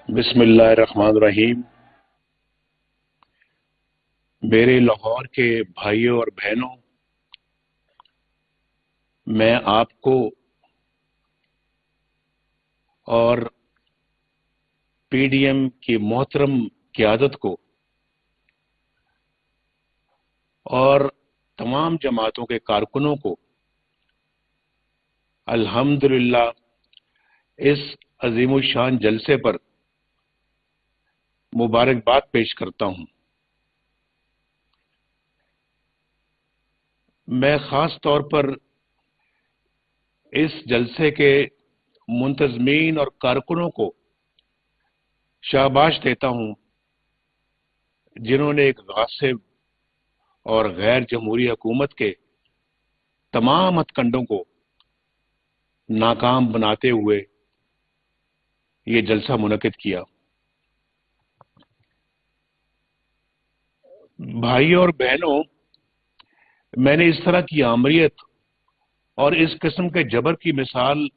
بسم اللہ الرحمن الرحیم۔ میرے لاہور کے بھائیوں اور بہنوں، میں آپ کو اور پی ڈی ایم کی محترم قیادت کو اور تمام جماعتوں کے کارکنوں کو الحمدللہ اس عظیم الشان جلسے پر مبارکباد پیش کرتا ہوں۔ میں خاص طور پر اس جلسے کے منتظمین اور کارکنوں کو شاباش دیتا ہوں، جنہوں نے ایک غاصب اور غیر جمہوری حکومت کے تمام ہتھ کنڈوں کو ناکام بناتے ہوئے یہ جلسہ منعقد کیا۔ بھائیوں اور بہنوں، میں نے اس طرح کی آمریت اور اس قسم کے جبر کی مثال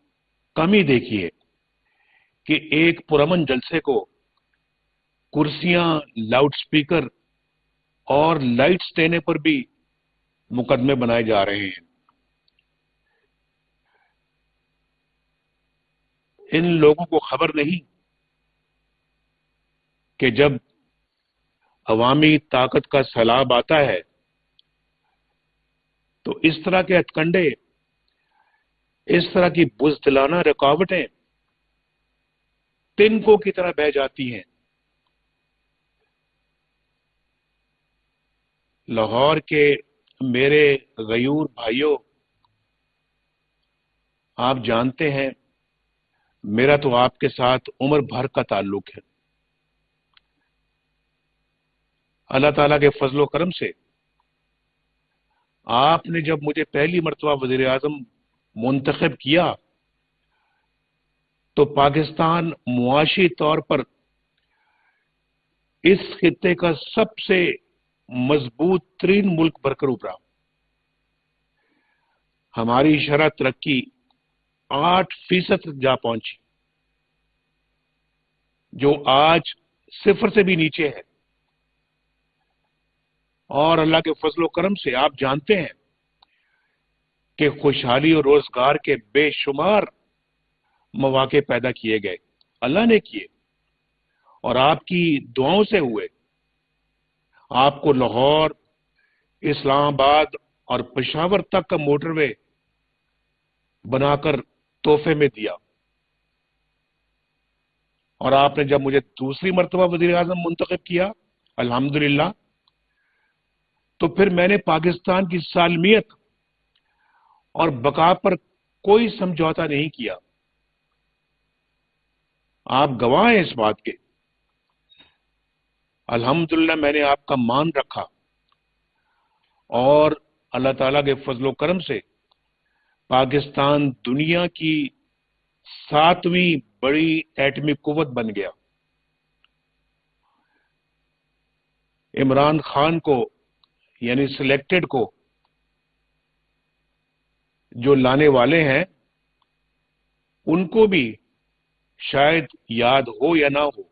کم ہی دیکھی ہے کہ ایک پرامن جلسے کو کرسیاں، لاؤڈ سپیکر اور لائٹس دینے پر بھی مقدمے بنائے جا رہے ہیں۔ ان لوگوں کو خبر نہیں کہ جب عوامی طاقت کا سیلاب آتا ہے تو اس طرح کے ہتھ کنڈے، اس طرح کی بزدلانہ رکاوٹیں تنکوں کی طرح بہہ جاتی ہیں۔ لاہور کے میرے غیور بھائیوں، آپ جانتے ہیں میرا تو آپ کے ساتھ عمر بھر کا تعلق ہے۔ اللہ تعالیٰ کے فضل و کرم سے آپ نے جب مجھے پہلی مرتبہ وزیر اعظم منتخب کیا تو پاکستان معاشی طور پر اس خطے کا سب سے مضبوط ترین ملک بن کر ابھرا۔ ہماری شرح ترقی 8% جا پہنچی، جو آج 0 سے بھی نیچے ہے۔ اور اللہ کے فضل و کرم سے آپ جانتے ہیں کہ خوشحالی اور روزگار کے بے شمار مواقع پیدا کیے گئے، اللہ نے کیے اور آپ کی دعاؤں سے ہوئے۔ آپ کو لاہور، اسلام آباد اور پشاور تک کا موٹر وے بنا کر تحفے میں دیا، اور آپ نے جب مجھے دوسری مرتبہ وزیر اعظم منتخب کیا الحمدللہ، تو پھر میں نے پاکستان کی سالمیت اور بقا پر کوئی سمجھوتا نہیں کیا۔ آپ گواہ ہیں اس بات کے۔ الحمدللہ میں نے آپ کا مان رکھا، اور اللہ تعالیٰ کے فضل و کرم سے پاکستان دنیا کی 7ویں بڑی ایٹمی قوت بن گیا۔ عمران خان کو، یعنی سلیکٹڈ کو جو لانے والے ہیں، ان کو بھی شاید یاد ہو یا نہ ہو،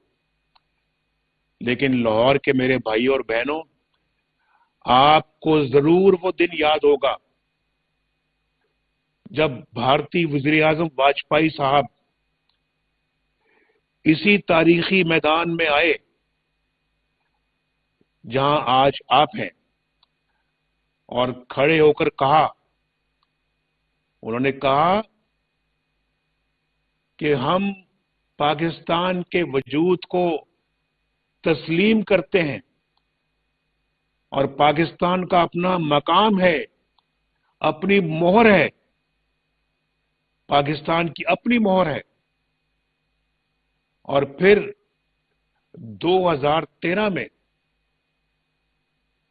لیکن لاہور کے میرے بھائیوں اور بہنوں، آپ کو ضرور وہ دن یاد ہوگا جب بھارتی وزیر اعظم واجپئی صاحب اسی تاریخی میدان میں آئے جہاں آج آپ ہیں، اور کھڑے ہو کر کہا، انہوں نے کہا کہ ہم پاکستان کے وجود کو تسلیم کرتے ہیں، اور پاکستان کا اپنا مقام ہے، اپنی مہر ہے، پاکستان کی اپنی مہر ہے۔ اور پھر 2013 میں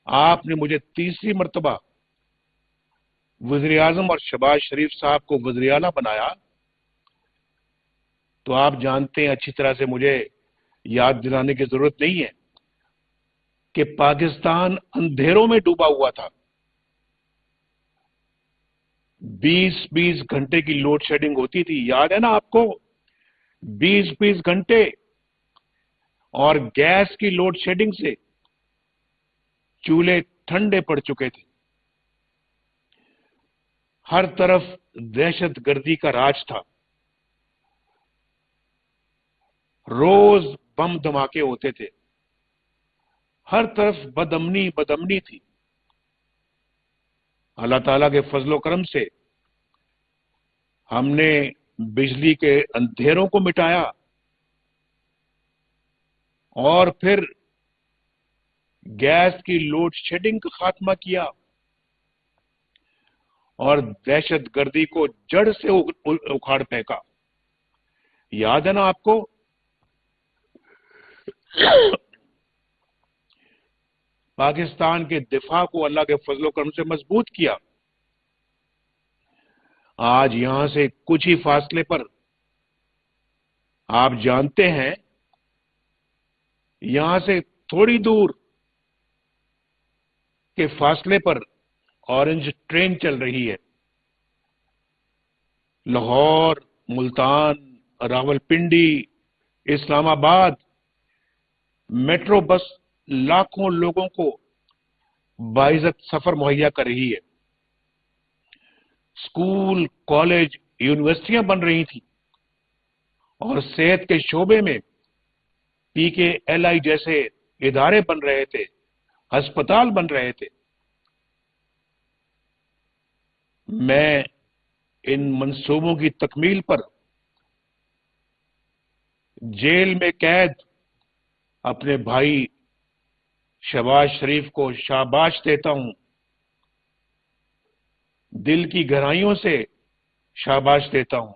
آپ نے مجھے تیسری مرتبہ وزیر اعظم اور شہباز شریف صاحب کو وزیر اعلیٰ بنایا، تو آپ جانتے ہیں اچھی طرح سے، مجھے یاد دلانے کی ضرورت نہیں ہے کہ پاکستان اندھیروں میں ڈوبا ہوا تھا۔ 20 گھنٹے کی لوڈ شیڈنگ ہوتی تھی، یاد ہے نا آپ کو؟ 20 گھنٹے اور گیس کی لوڈ شیڈنگ سے چولہے ٹھنڈے پڑ چکے تھے. ہر طرف دہشت گردی کا راج تھا. روز بم دھماکے ہوتے تھے. ہر طرف بدامنی تھی. اللہ تعالیٰ کے فضل و کرم سے ہم نے بجلی کے اندھیروں کو مٹایا اور پھر گیس کی لوڈ شیڈنگ کا خاتمہ کیا اور دہشت گردی کو جڑ سے اکھاڑ پھینکا. یاد ہے نا آپ کو؟ پاکستان کے دفاع کو اللہ کے فضل و کرم سے مضبوط کیا. آج یہاں سے کچھ ہی فاصلے پر آپ جانتے ہیں یہاں سے تھوڑی دور کے فاصلے پر اورنج ٹرین چل رہی ہے. لاہور، ملتان، راولپنڈی، اسلام آباد میٹرو بس لاکھوں لوگوں کو باعزت سفر مہیا کر رہی ہے. اسکول، کالج، یونیورسٹیاں بن رہی تھیں اور صحت کے شعبے میں PKLI جیسے ادارے بن رہے تھے، ہسپتال بن رہے تھے. میں ان منصوبوں کی تکمیل پر جیل میں قید اپنے بھائی شہباز شریف کو شاباش دیتا ہوں. دل کی گہرائیوں سے شاباش دیتا ہوں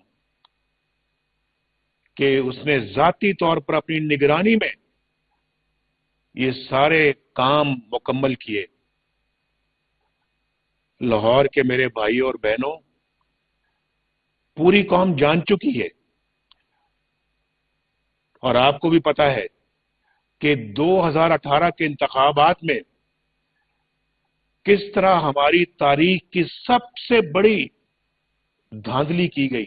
کہ اس نے ذاتی طور پر اپنی نگرانی میں یہ سارے کام مکمل کیے. لاہور کے میرے بھائیوں اور بہنوں، پوری قوم جان چکی ہے اور آپ کو بھی پتا ہے کہ 2018 کے انتخابات میں کس طرح ہماری تاریخ کی سب سے بڑی دھاندلی کی گئی.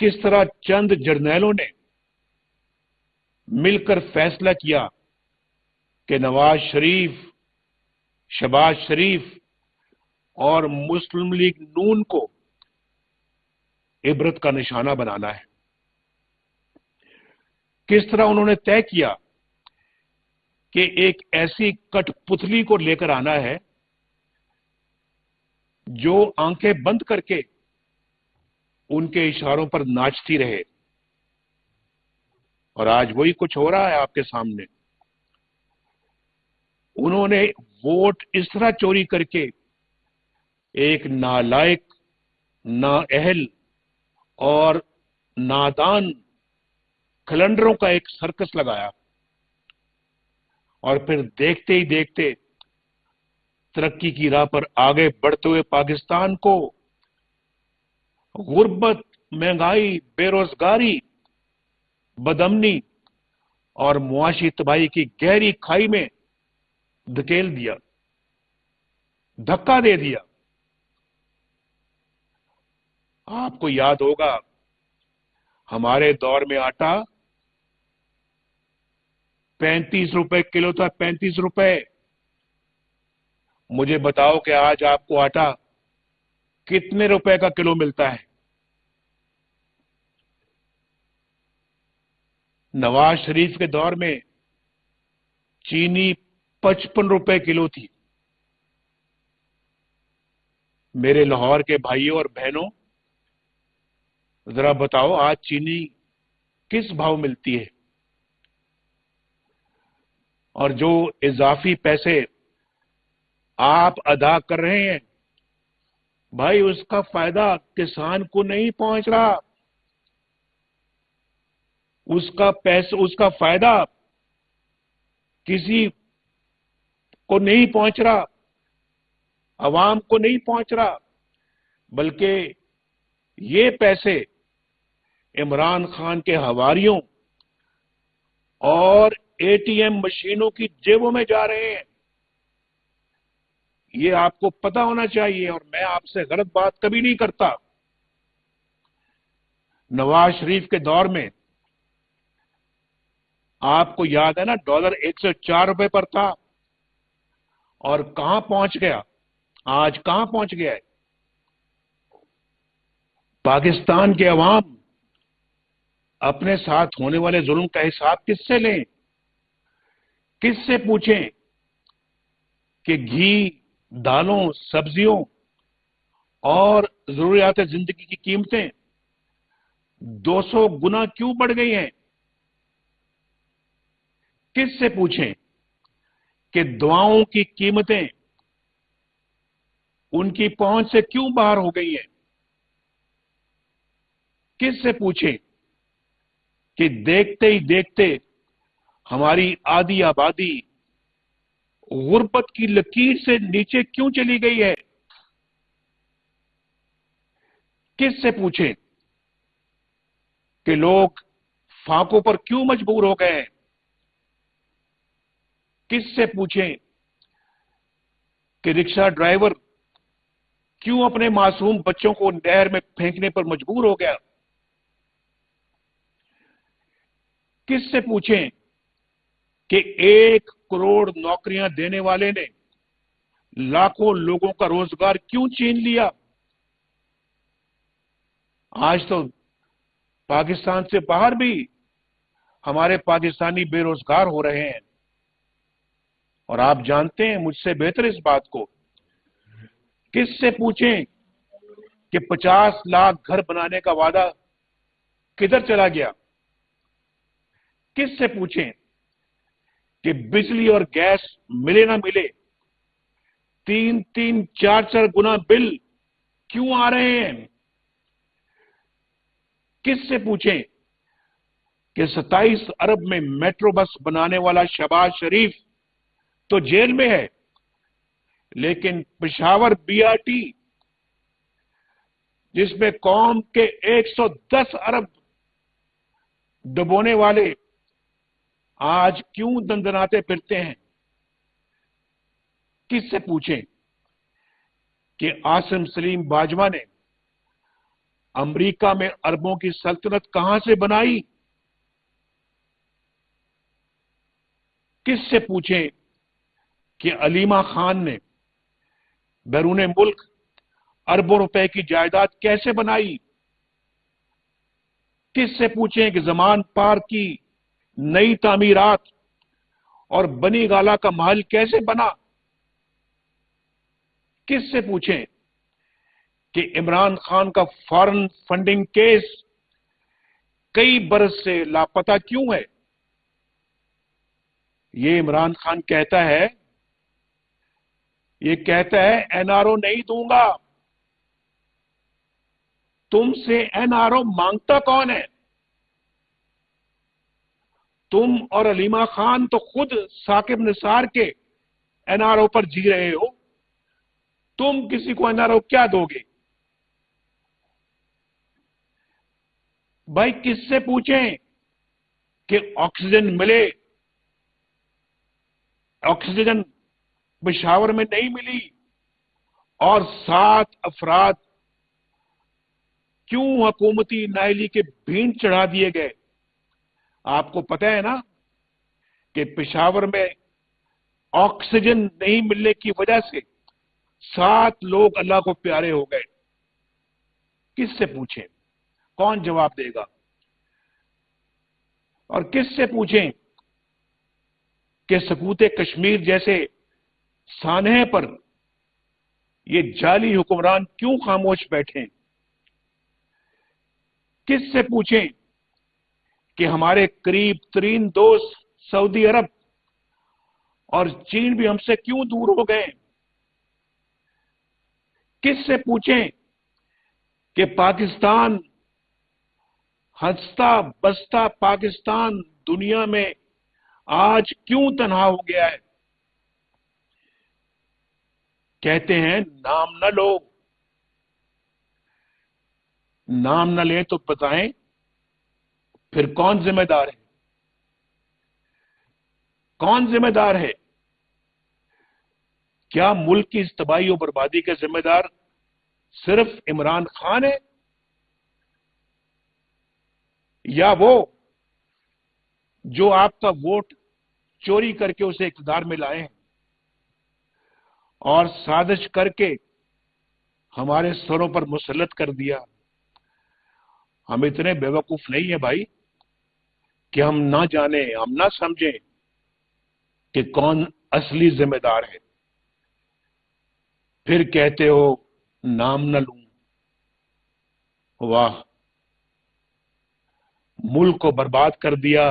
کس طرح چند جرنیلوں نے مل کر فیصلہ کیا کہ نواز شریف، شہباز شریف اور مسلم لیگ نون کو عبرت کا نشانہ بنانا ہے. کس طرح انہوں نے طے کیا کہ ایک ایسی کٹ پتلی کو لے کر آنا ہے جو آنکھیں بند کر کے ان کے اشاروں پر ناچتی رہے. اور آج وہی کچھ ہو رہا ہے آپ کے سامنے. انہوں نے ووٹ اس طرح چوری کر کے ایک نالائق، نااہل اور نادان کلنڈروں کا ایک سرکس لگایا اور پھر دیکھتے ہی دیکھتے ترقی کی راہ پر آگے بڑھتے ہوئے پاکستان کو غربت، مہنگائی، بے روزگاری، بدامنی اور معاشی تباہی کی گہری کھائی میں دھکیل دیا، دھکا دے دیا. آپ کو یاد ہوگا ہمارے دور میں آٹا 35 روپے کلو تھا. 35 روپے. مجھے بتاؤ کہ آج آپ کو آٹا کتنے روپے کا کلو ملتا ہے؟ نواز شریف کے دور میں چینی 55 روپے کلو تھی. میرے لاہور کے بھائیوں اور بہنوں، ذرا بتاؤ آج چینی کس بھاؤ ملتی ہے؟ اور جو اضافی پیسے آپ ادا کر رہے ہیں بھائی، اس کا فائدہ کسان کو نہیں پہنچ رہا. اس کا فائدہ کسی کو نہیں پہنچ رہا، عوام کو نہیں پہنچ رہا، بلکہ یہ پیسے عمران خان کے حواریوں اور ATM مشینوں کی جیبوں میں جا رہے ہیں. یہ آپ کو پتا ہونا چاہیے اور میں آپ سے غلط بات کبھی نہیں کرتا. نواز شریف کے دور میں آپ کو یاد ہے نا، ڈالر 104 روپے پر تھا اور کہاں پہنچ گیا؟ آج کہاں پہنچ گیا ہے؟ پاکستان کے عوام اپنے ساتھ ہونے والے ظلم کا حساب کس سے لیں؟ کس سے پوچھیں کہ گھی، دالوں، سبزیوں اور ضروریات زندگی کی قیمتیں 200 گنا کیوں بڑھ گئی ہیں؟ کس سے پوچھیں کہ دواؤں کی قیمتیں ان کی پہنچ سے کیوں باہر ہو گئی ہیں؟ کس سے پوچھیں کہ دیکھتے ہی دیکھتے ہماری آدھی آبادی غربت کی لکیر سے نیچے کیوں چلی گئی ہے؟ کس سے پوچھیں کہ لوگ فاقوں پر کیوں مجبور ہو گئے ہیں؟ کس سے پوچھیں کہ رکشہ ڈرائیور کیوں اپنے معصوم بچوں کو نہر میں پھینکنے پر مجبور ہو گیا؟ کس سے پوچھیں کہ 1 کروڑ نوکریاں دینے والے نے لاکھوں لوگوں کا روزگار کیوں چھین لیا؟ آج تو پاکستان سے باہر بھی ہمارے پاکستانی بے روزگار ہو رہے ہیں، اور آپ جانتے ہیں مجھ سے بہتر اس بات کو۔ کس سے پوچھیں کہ 50 لاکھ گھر بنانے کا وعدہ کدھر چلا گیا؟ کس سے پوچھیں کہ بجلی اور گیس ملے نہ ملے 3 4 گنا بل کیوں آ رہے ہیں؟ کس سے پوچھیں کہ 27 ارب میں میٹرو بس بنانے والا شہباز شریف تو جیل میں ہے، لیکن پشاور BRT جس میں قوم کے 110 ارب ڈبونے والے آج کیوں دندناتے پھرتے ہیں؟ کس سے پوچھیں کہ عاصم سلیم باجوہ نے امریکہ میں اربوں کی سلطنت کہاں سے بنائی؟ کس سے پوچھیں کہ علیمہ خان نے بیرون ملک اربوں روپے کی جائیداد کیسے بنائی؟ کس سے پوچھیں کہ زمان پارک کی نئی تعمیرات اور بنی گالا کا محل کیسے بنا؟ کس سے پوچھیں کہ عمران خان کا فارن فنڈنگ کیس کئی برس سے لاپتہ کیوں ہے؟ یہ عمران خان کہتا ہے NRO نہیں دوں گا۔ تم سے NRO مانگتا کون ہے؟ تم اور علیمہ خان تو خود ثاقب نثار کے NRO پر جی رہے ہو، تم کسی کو NRO کیا دو گے؟ بھائی کس سے پوچھیں کہ آکسیجن ملے؟ آکسیجن پشاور میں نہیں ملی اور 7 افراد کیوں حکومتی نااہلی کے بھینٹ چڑھا دیے گئے؟ آپ کو پتہ ہے نا کہ پشاور میں آکسیجن نہیں ملنے کی وجہ سے 7 لوگ اللہ کو پیارے ہو گئے۔ کس سے پوچھیں؟ کون جواب دے گا؟ اور کس سے پوچھیں کہ سکوت کشمیر جیسے سانحے پر یہ جعلی حکمران کیوں خاموش بیٹھے؟ کس سے پوچھیں کہ ہمارے قریب ترین دوست سعودی عرب اور چین بھی ہم سے کیوں دور ہو گئے؟ کس سے پوچھیں کہ پاکستان، ہنستا بستا پاکستان دنیا میں آج کیوں تنہا ہو گیا ہے؟ کہتے ہیں نام نہ لو، نام نہ لیں تو بتائیں پھر کون ذمہ دار ہے؟ کون ذمہ دار ہے؟ کیا ملک کی اس تباہی و بربادی کا ذمہ دار صرف عمران خان ہے، یا وہ جو آپ کا ووٹ چوری کر کے اسے اقتدار میں لائے ہیں اور سازش کر کے ہمارے سروں پر مسلط کر دیا. ہم اتنے بیوقوف نہیں ہیں بھائی کہ ہم نہ جانیں، ہم نہ سمجھیں کہ کون اصلی ذمہ دار ہے. پھر کہتے ہو نام نہ لوں. واہ، ملک کو برباد کر دیا،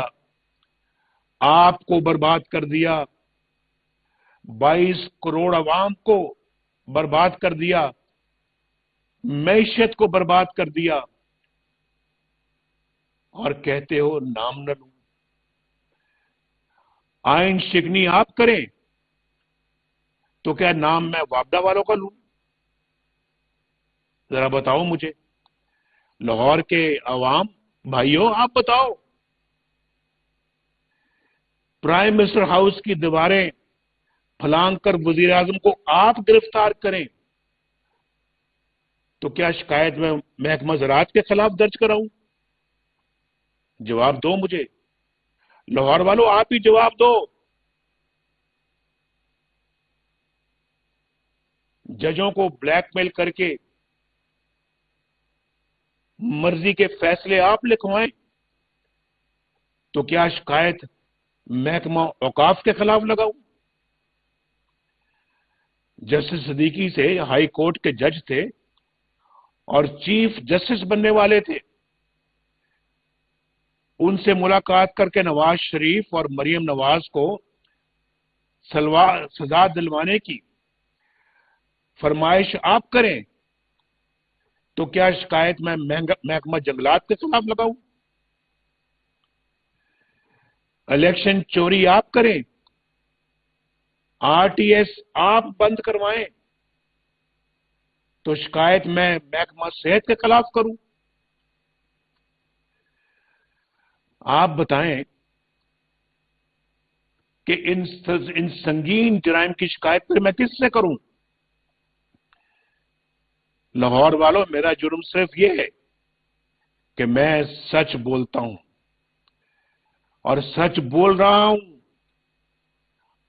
آپ کو برباد کر دیا، 22 کروڑ عوام کو برباد کر دیا، معیشت کو برباد کر دیا، اور کہتے ہو نام نہ لوں. آئین شکنی آپ کریں تو کیا نام میں وابدہ والوں کا لوں؟ ذرا بتاؤ مجھے، لاہور کے عوام بھائیوں، آپ بتاؤ. پرائم منسٹر ہاؤس کی دیواریں پھلانگ کر وزیر اعظم کو آپ گرفتار کریں تو کیا شکایت میں محکمہ زراعت کے خلاف درج کراؤں؟ جواب دو مجھے، لاہور والوں آپ ہی جواب دو. ججوں کو بلیک میل کر کے مرضی کے فیصلے آپ لکھوائیں تو کیا شکایت محکمہ اوقاف کے خلاف لگاؤں؟ جسٹس صدیقی سے ہائی کورٹ کے جج تھے اور چیف جسٹس بننے والے تھے. ان سے ملاقات کر کے نواز شریف اور مریم نواز کو سزا دلوانے کی فرمائش آپ کریں تو کیا شکایت میں محکمہ جنگلات کے خلاف لگاؤں؟ الیکشن چوری آپ کریں، آر ٹی ایس آپ بند کروائیں تو شکایت میں محکمہ صحت کے خلاف کروں؟ آپ بتائیں کہ ان سنگین جرائم کی شکایت پھر میں کس سے کروں؟ لاہور والوں، میرا جرم صرف یہ ہے کہ میں سچ بولتا ہوں اور سچ بول رہا ہوں.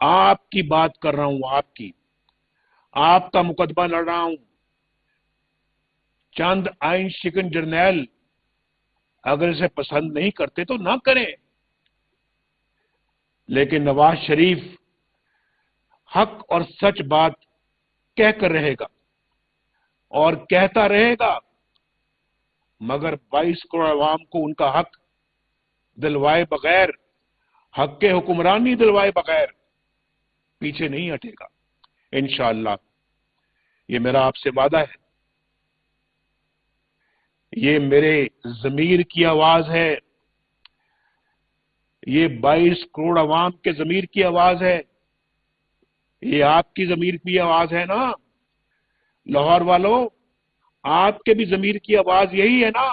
آپ کی بات کر رہا ہوں، آپ کا مقدمہ لڑ رہا ہوں. چند آئین شکن جرنیل اگر اسے پسند نہیں کرتے تو نہ کریں، لیکن نواز شریف حق اور سچ بات کہہ کر رہے گا اور کہتا رہے گا، مگر 22 کروڑ عوام کو ان کا حق دلوائے بغیر، حق کے حکمرانی دلوائے بغیر پیچھے نہیں ہٹے گا انشاءاللہ. یہ میرا آپ سے وعدہ ہے، یہ میرے ضمیر کی آواز ہے، یہ 22 کروڑ عوام کے ضمیر کی آواز ہے، یہ آپ کی ضمیر کی آواز ہے نا لاہور والوں؟ آپ کے بھی ضمیر کی آواز یہی ہے نا؟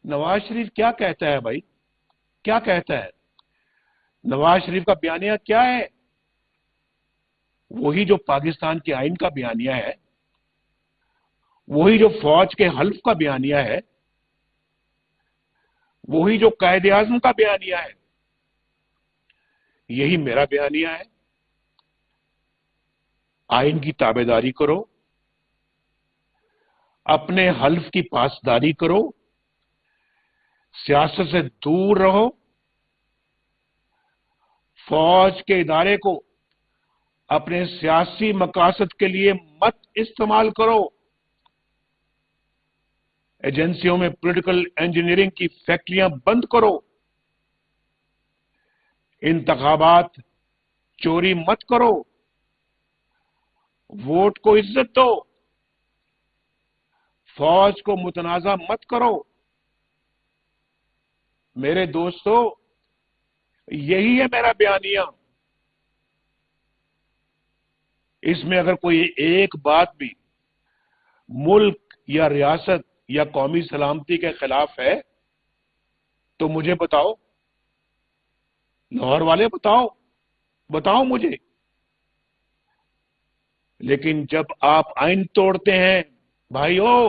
نواز شریف کیا کہتا ہے بھائی؟ کیا کہتا ہے؟ نواز شریف کا بیانیہ کیا ہے؟ وہی جو پاکستان کے آئین کا بیانیہ ہے، وہی جو فوج کے حلف کا بیانیہ ہے، وہی جو قائد اعظم کا بیانیہ ہے. یہی میرا بیانیہ ہے. آئین کی تابعداری کرو، اپنے حلف کی پاسداری کرو، سیاست سے دور رہو، فوج کے ادارے کو اپنے سیاسی مقاصد کے لیے مت استعمال کرو. ایجنسیوں میں پولیٹیکل انجینئرنگ کی فیکٹریاں بند کرو. انتخابات چوری مت کرو. ووٹ کو عزت دو. فوج کو متنازع مت کرو. میرے دوستو، یہی ہے میرا بیانیہ. اس میں اگر کوئی ایک بات بھی ملک یا ریاست یا قومی سلامتی کے خلاف ہے تو مجھے بتاؤ، لاہور والے بتاؤ مجھے. لیکن جب آپ آئین توڑتے ہیں بھائیو،